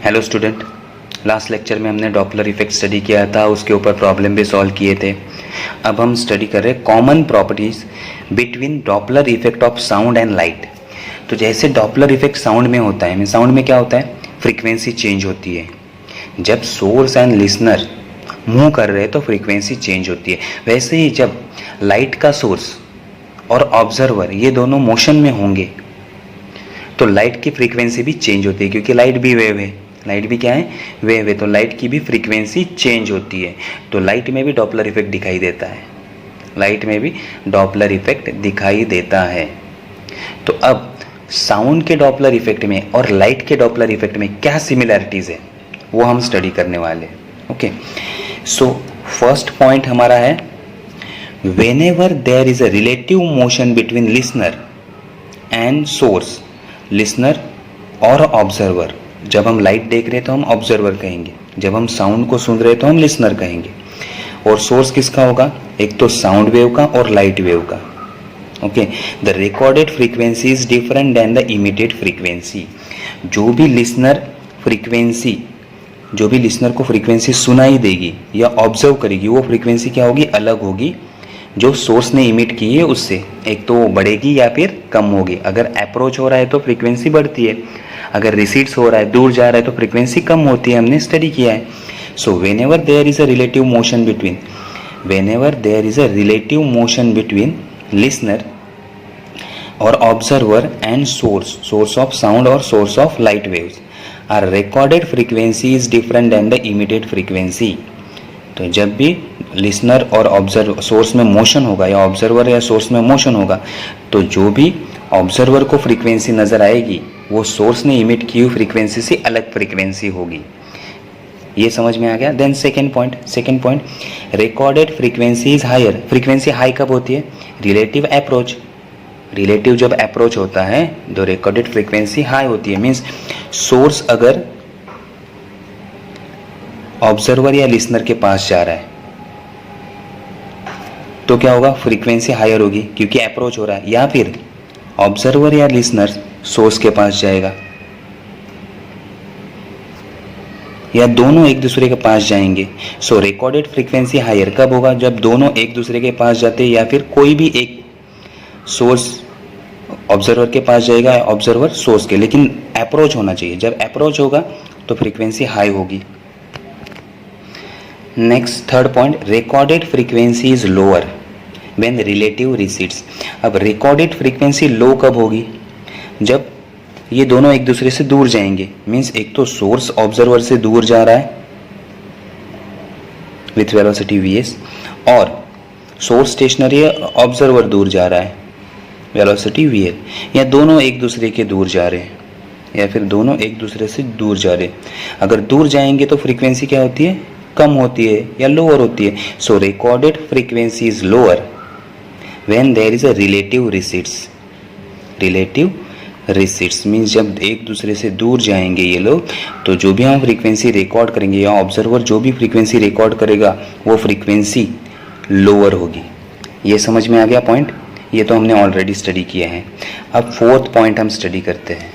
Hello student, last lecture में हमने Doppler effect study किया था, उसके ऊपर प्रॉब्लम भी सॉल्व किए थे। अब हम स्टडी कर रहे हैं common properties between Doppler effect of sound and light. तो जैसे डॉपलर इफेक्ट साउंड में होता है, साउंड में क्या होता है, फ्रीक्वेंसी चेंज होती है। जब सोर्स एंड लिसनर मूव कर रहे हैं तो फ्रीक्वेंसी चेंज होती है। वैसे ही जब लाइट का सोर्स और ऑब्जर्वर ये दोनों मोशन में होंगे तो लाइट की फ्रीक्वेंसी भी चेंज होती है, क्योंकि लाइट भी वेव है। लाइट भी क्या है, वेव है, तो लाइट की भी फ्रीक्वेंसी चेंज होती है। तो लाइट में भी डॉपलर इफेक्ट दिखाई देता है, लाइट में भी डॉपलर इफेक्ट दिखाई देता है। तो अब साउंड के डॉपलर इफेक्ट में और लाइट के डॉपलर इफेक्ट में क्या सिमिलैरिटीज है वो हम स्टडी करने वाले हैं। ओके, सो फर्स्ट पॉइंट हमारा है, whenever there is a relative motion between listener and source, listener और ऑब्जर्वर। जब हम लाइट देख रहे हैं तो हम ऑब्जर्वर कहेंगे, जब हम साउंड को सुन रहे हैं तो हम लिसनर कहेंगे। और सोर्स किसका होगा, एक तो साउंड वेव का और लाइट वेव का। Okay, the recorded frequency is different than the emitted frequency. जो भी लिसनर फ्रीक्वेंसी, जो भी लिसनर को फ्रीक्वेंसी सुनाई देगी या ऑब्जर्व करेगी, वो फ्रीक्वेंसी क्या होगी, अलग होगी जो सोर्स ने इमिट की है उससे। एक तो बढ़ेगी या फिर कम होगी। अगर अप्रोच हो रहा है तो फ्रीक्वेंसी बढ़ती है, अगर रिसीड्स हो रहा है, दूर जा रहा है, तो फ्रीक्वेंसी कम होती है। हमने स्टडी किया है। So whenever there is a relative motion between, whenever there is a relative motion between listener और observer and source, source of sound और source of light waves, our recorded frequency is different than the emitted frequency. तो जब भी listener और observer, source में motion होगा या observer या सोर्स में मोशन होगा, तो जो भी ऑब्जर्वर को फ्रीक्वेंसी नजर आएगी वो सोर्स ने इमिट की हुई फ्रीक्वेंसी से अलग फ्रीक्वेंसी होगी। ये समझ में आ गया। Then second point, recorded frequency is higher. Frequency high कब होती है, रिलेटिव अप्रोच। रिलेटिव जब अप्रोच होता है तो रिकॉर्डेड फ्रीक्वेंसी हाई होती है। मीन्स सोर्स अगर ऑब्जर्वर या लिसनर के पास जा रहा है तो क्या होगा, फ्रीक्वेंसी हायर होगी क्योंकि अप्रोच हो रहा है। या फिर ऑब्जर्वर या लिसनर सोर्स के पास जाएगा, या दोनों एक दूसरे के पास जाएंगे। सो रिकॉर्डेड फ्रीक्वेंसी हायर कब होगा, जब दोनों एक दूसरे के पास जाते हैं, या फिर कोई भी एक सोर्स ऑब्जर्वर के पास जाएगा या ऑब्जर्वर सोर्स के, लेकिन अप्रोच होना चाहिए। जब अप्रोच होगा तो फ्रीक्वेंसी हाई होगी। Next third point, recorded frequency is lower when relative recedes. अब रिकॉर्डेड फ्रीक्वेंसी लो कब होगी, जब ये दोनों एक दूसरे से दूर जाएंगे। मीन्स एक तो सोर्स ऑब्जर्वर से दूर जा रहा है विथ वेलोसिटी vs, और सोर्स स्टेशनरी है, ऑब्जर्वर दूर जा रहा है वेलोसिटी vl, या दोनों एक दूसरे के दूर जा रहे हैं, या फिर दोनों एक दूसरे से दूर जा रहे हैं। अगर दूर जाएंगे तो फ्रीक्वेंसी क्या होती है, कम होती है या लोअर होती है। So recorded frequency is lower when there is a relative recedes. Relative recedes means जब एक दूसरे से दूर जाएंगे ये लोग, तो जो भी हम फ्रीक्वेंसी रिकॉर्ड करेंगे या ऑब्जर्वर जो भी फ्रीक्वेंसी रिकॉर्ड करेगा वो फ्रीक्वेंसी लोअर होगी। ये समझ में आ गया पॉइंट, ये तो हमने ऑलरेडी स्टडी किया है। अब फोर्थ पॉइंट हम स्टडी करते हैं।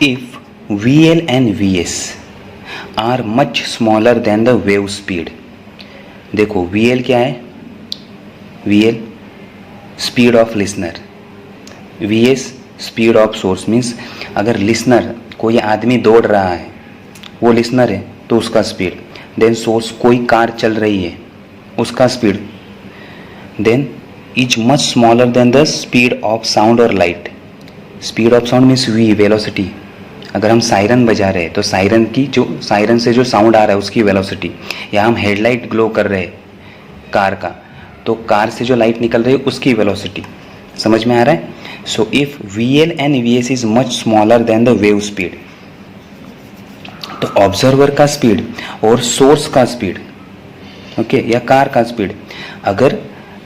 If VL and VS are much smaller than the wave speed. देखो VL क्या है, VL speed of listener, VS speed of source. Means अगर लिसनर, कोई आदमी दौड़ रहा है, वो लिसनर है तो उसका स्पीड। देन सोर्स, कोई कार चल रही है उसका speed. Then is much smaller than the speed of sound और light. Speed of sound means V, velocity. अगर हम सायरन बजा रहे हैं तो सायरन की जो, सायरन से जो साउंड आ रहा है उसकी वेलोसिटी, या हम हेडलाइट ग्लो कर रहे हैं कार का, तो कार से जो लाइट निकल रही है उसकी वेलोसिटी। समझ में आ रहा है। So if VL and VS is much smaller than the wave speed, तो ऑब्जर्वर का स्पीड और सोर्स का स्पीड, ओके, या कार का स्पीड अगर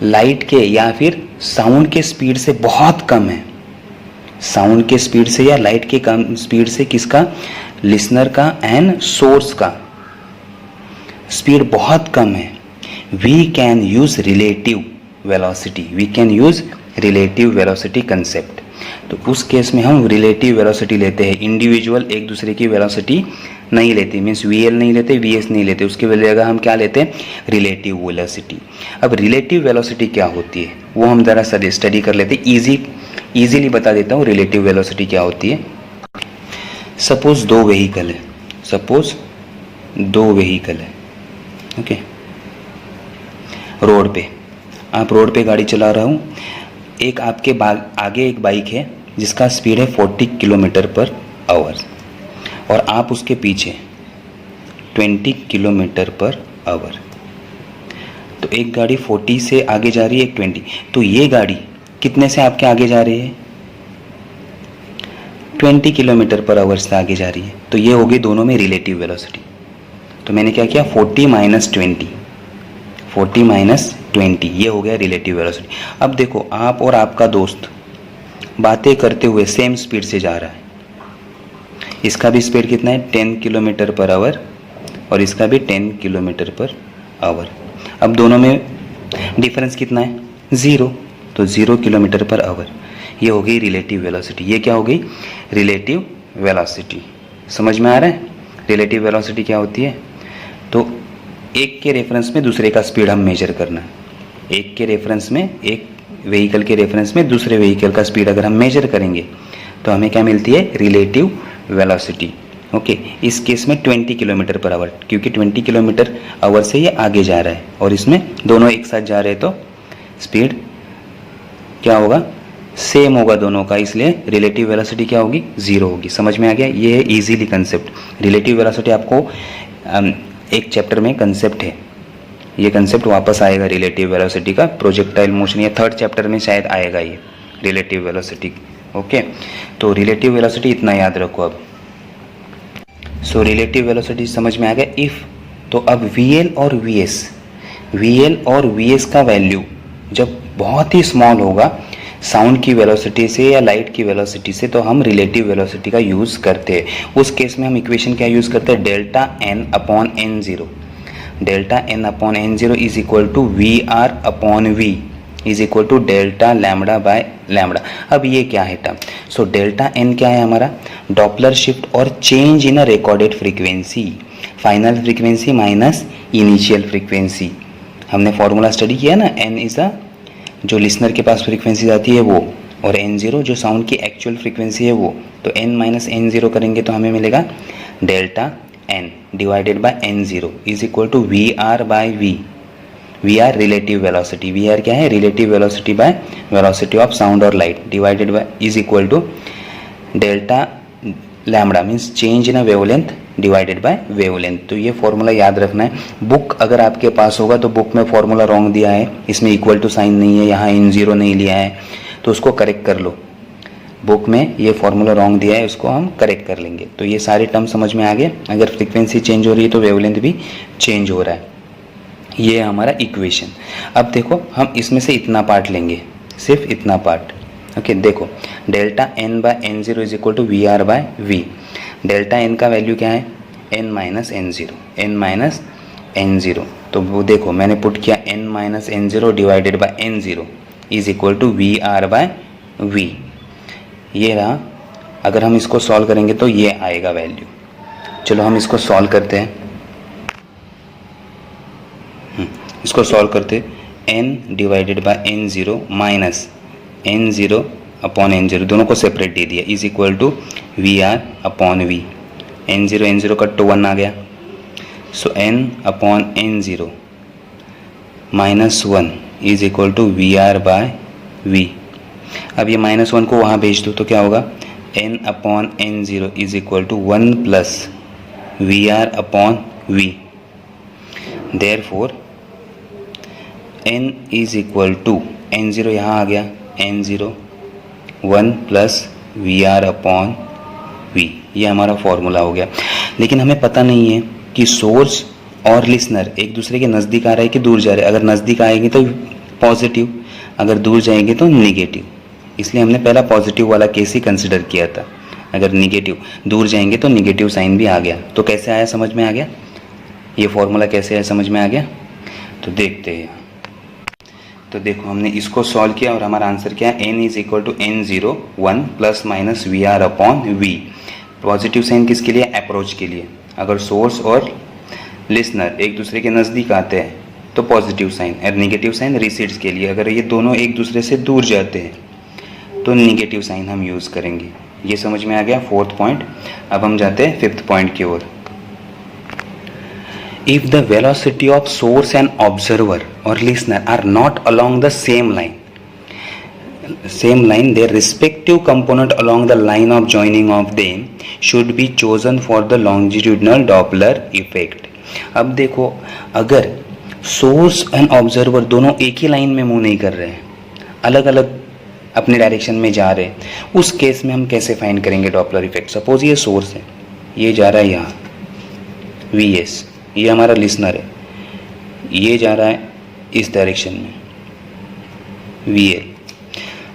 लाइट के या फिर साउंड के स्पीड से बहुत कम है, साउंड के स्पीड से या लाइट के कम स्पीड से, किसका, लिसनर का एंड सोर्स का स्पीड बहुत कम है, we can use relative velocity, we can use relative velocity concept. तो उस केस में हम रिलेटिव वेलोसिटी लेते हैं, इंडिविजुअल एक दूसरे की वेलोसिटी नहीं लेते, मीन्स वी एल नहीं लेते, वी एस नहीं लेते, उसके जगह हम क्या लेते हैं, रिलेटिव वेलोसिटी। अब रिलेटिव वेलोसिटी क्या होती है वो हम ज़रा स्टडी कर लेते हैं, ईजीली बता देता हूँ रिलेटिव वेलोसिटी क्या होती है। सपोज दो व्हीकल है, ओके, रोड पे, आप रोड पे गाड़ी चला रहा हूँ, एक आपके आगे एक बाइक है जिसका स्पीड है 40 किलोमीटर पर आवर और आप उसके पीछे 20 किलोमीटर पर आवर। तो एक गाड़ी 40 से आगे जा रही है, एक 20, तो ये गाड़ी कितने से आपके आगे जा रही है, 20 किलोमीटर पर आवर से आगे जा रही है। तो ये होगी दोनों में रिलेटिव वेलोसिटी। तो मैंने क्या किया, 40 माइनस 20, ये हो गया रिलेटिव वेलोसिटी। अब देखो, आप और आपका दोस्त बातें करते हुए सेम स्पीड से जा रहा है, इसका भी स्पीड कितना है, 10 किलोमीटर पर आवर और इसका भी 10 किलोमीटर पर आवर। अब दोनों में डिफरेंस कितना है, 0, तो 0 किलोमीटर पर आवर। ये हो गई रिलेटिव वेलोसिटी। ये क्या हो गई, रिलेटिव वेलोसिटी। समझ में आ रहा है रिलेटिव वेलोसिटी क्या होती है। तो एक के रेफरेंस में दूसरे का स्पीड हम मेजर करना है, एक के रेफरेंस में, एक व्हीकल के रेफरेंस में दूसरे व्हीकल का स्पीड अगर हम मेजर करेंगे तो हमें क्या मिलती है, रिलेटिव वेलोसिटी। ओके, इस केस में 20 किलोमीटर पर आवर, क्योंकि 20 किलोमीटर आवर से ये आगे जा रहा है और इसमें दोनों एक साथ जा रहे हैं, तो स्पीड क्या होगा, सेम होगा दोनों का, इसलिए रिलेटिव वेलोसिटी क्या होगी, 0 होगी। समझ में आ गया, ये है इजीली कंसेप्ट। रिलेटिव वेलोसिटी आपको एक चैप्टर में कंसेप्ट है, ये कंसेप्ट वापस आएगा रिलेटिव वेलोसिटी का, प्रोजेक्टाइल मोशन, या 3rd चैप्टर में शायद आएगा ये रिलेटिव वेलोसिटी। ओके, तो रिलेटिव वेलोसिटी इतना याद रखो अब। सो रिलेटिव वेलोसिटी समझ में आ गया। इफ, तो अब VL और VS का वैल्यू जब बहुत ही स्मॉल होगा साउंड की वेलोसिटी से या लाइट की वेलोसिटी से, तो हम रिलेटिव वेलोसिटी का यूज़ करते हैं। उस केस में हम इक्वेशन क्या यूज़ करते हैं, delta n upon n0 is equal to VR upon V is equal to delta lambda by lambda. अब ये क्या है टर्म, सो डेल्टा n क्या है हमारा, डॉपलर शिफ्ट और change in a recorded frequency, final frequency minus initial frequency. हमने formula study किया ना, n इज अ, जो लिसनर के पास फ्रीक्वेंसी आती है वो, और n0 जो साउंड की एक्चुअल फ्रीक्वेंसी है वो। तो n माइनस n0 करेंगे तो हमें मिलेगा delta n divided by n0 is equal to VR by V। VR relative velocity, VR क्या है, relative velocity by velocity of sound और light divided by is equal to delta lambda means change in a wavelength divided by wavelength. तो ये formula याद रखना है। Book अगर आपके पास होगा तो बुक में फॉर्मूला रॉन्ग दिया है, इसमें इक्वल टू साइन नहीं है, यहाँ n0 नहीं लिया है, तो उसको करेक्ट कर लो। बुक में ये फॉर्मूला रॉन्ग दिया है, उसको हम करेक्ट कर लेंगे। तो ये सारे टर्म समझ में आ गए। अगर फ्रीक्वेंसी चेंज हो रही है तो वेवलेंथ भी चेंज हो रहा है। ये है हमारा इक्वेशन। अब देखो, हम इसमें से इतना पार्ट लेंगे, सिर्फ इतना पार्ट। ओके, देखो delta n by n0 is equal to VR by V। Delta n का वैल्यू क्या है, n माइनस n0। तो वो देखो मैंने पुट किया n minus n0 divided by n0 is equal to VR by V। ये रहा। अगर हम इसको सॉल्व करेंगे तो ये आएगा वैल्यू। चलो हम इसको सॉल्व करते हैं। इसको सॉल्व करते, n divided by n0 minus n0 upon n0, दोनों को सेपरेट दे दिया, is equal to VR upon V। n0 cut तो 1 आ गया, so n upon n0 minus 1 is equal to VR by V। अब ये -1 को वहाँ भेज दो तो क्या होगा, n upon n0 is equal to 1 plus VR upon V। Therefore n is equal to, n0 यहाँ आ गया, n0 1 plus VR upon V। ये हमारा फॉर्मूला हो गया। लेकिन हमें पता नहीं है कि सोर्स और लिसनर एक दूसरे के नज़दीक आ रहा है कि दूर जा रहे हैं। अगर नज़दीक आएंगे तो पॉजिटिव, अगर दूर जाएंगे तो निगेटिव, इसलिए हमने पहला पॉजिटिव वाला केस ही कंसिडर किया था। अगर निगेटिव दूर जाएंगे तो निगेटिव साइन भी आ गया। तो कैसे आया, समझ में आ गया, ये फॉर्मूला कैसे आया समझ में आ गया। तो देखते हैं, तो देखो हमने इसको सॉल्व किया और हमारा आंसर क्या है, n is equal to n01 plus minus V R upon V. Positive sign किसके लिए, अप्रोच के लिए। अगर सोर्स और लिसनर एक दूसरे के नज़दीक आते हैं तो पॉजिटिव साइन, और निगेटिव साइन रिसीड्स के लिए। अगर ये दोनों एक दूसरे से दूर जाते हैं तो निगेटिव साइन हम यूज़ करेंगे। ये समझ में आ गया फोर्थ पॉइंट। अब हम जाते हैं फिफ्थ पॉइंट की ओर। If the velocity of source and observer or listener are not along the same line, their respective component along the line of joining of them should be chosen for the longitudinal Doppler effect. अब देखो, अगर source and observer दोनों एक ही line में move नहीं कर रहे हैं, अलग अलग अपने डायरेक्शन में जा रहे हैं, उस केस में हम कैसे फाइंड करेंगे डॉपलर इफेक्ट। सपोज ये सोर्स है, ये जा रहा है यहाँ VS, ये हमारा लिसनर है, ये जा रहा है इस डायरेक्शन में VL।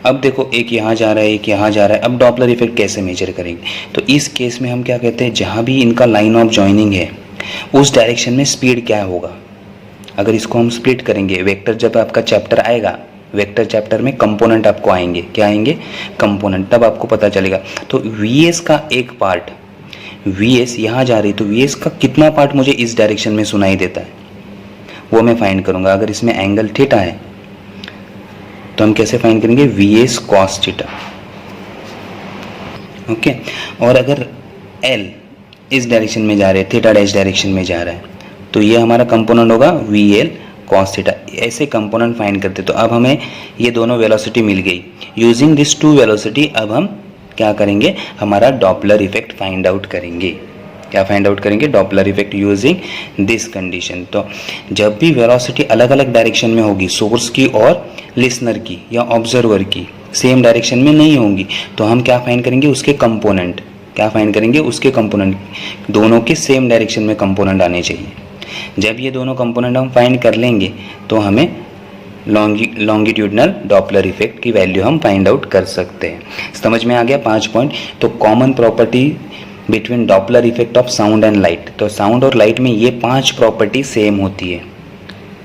अब देखो एक यहाँ जा रहा है, एक यहाँ जा रहा है। अब डॉपलर इफेक्ट कैसे मेजर करेंगे, तो इस केस में हम क्या कहते हैं, जहाँ भी इनका लाइन ऑफ जॉइनिंग है उस डायरेक्शन में स्पीड क्या होगा। अगर इसको हम स्प्लिट करेंगे, वेक्टर जब आपका चैप्टर आएगा, वेक्टर चैप्टर में कंपोनेंट आपको आएंगे, क्या आएंगे, कंपोनेंट, तब आपको पता चलेगा। तो VS का एक पार्ट, VS यहाँ जा रही, तो VS का कितना पार्ट मुझे इस डायरेक्शन में सुनाई देता है वो मैं फाइंड करूँगा। अगर इसमें एंगल थीटा है तो हम कैसे फाइंड करेंगे, VS cos थीटा। ओके, और अगर L इस डायरेक्शन में जा रहे हैं, थीटा डैश डायरेक्शन में जा रहा है, तो ये हमारा कंपोनेंट होगा VL cos थीटा। ऐसे कंपोनेंट फाइंड करते। तो अब हमें ये दोनों वेलोसिटी मिल गई। यूजिंग दिस टू वेलोसिटी अब हम क्या करेंगे, हमारा डॉपलर इफेक्ट फाइंड आउट करेंगे। क्या फाइंड आउट करेंगे, Doppler effect using this condition. तो जब भी वेलोसिटी अलग अलग डायरेक्शन में होगी, सोर्स की और लिसनर की या ऑब्जर्वर की सेम डायरेक्शन में नहीं होंगी, तो हम क्या फाइंड करेंगे, उसके कंपोनेंट। क्या फाइंड करेंगे, उसके कंपोनेंट, दोनों के सेम डायरेक्शन में कंपोनेंट आने चाहिए। जब ये दोनों कंपोनेंट हम फाइंड कर लेंगे तो हमें लॉन्गिट्यूडनल डॉपलर इफेक्ट की वैल्यू हम फाइंड आउट कर सकते हैं। समझ में आ गया 5 पॉइंट। तो common property between Doppler effect of sound and light, तो साउंड और लाइट में ये 5 प्रॉपर्टी सेम होती है।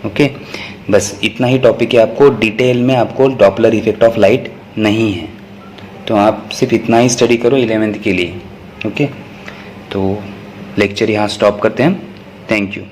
ओके, बस इतना ही टॉपिक है। आपको डिटेल में आपको डॉपलर इफेक्ट ऑफ लाइट नहीं है, तो आप सिर्फ इतना ही स्टडी करो 11th के लिए। ओके, तो लेक्चर यहाँ स्टॉप करते हैं। Thank you.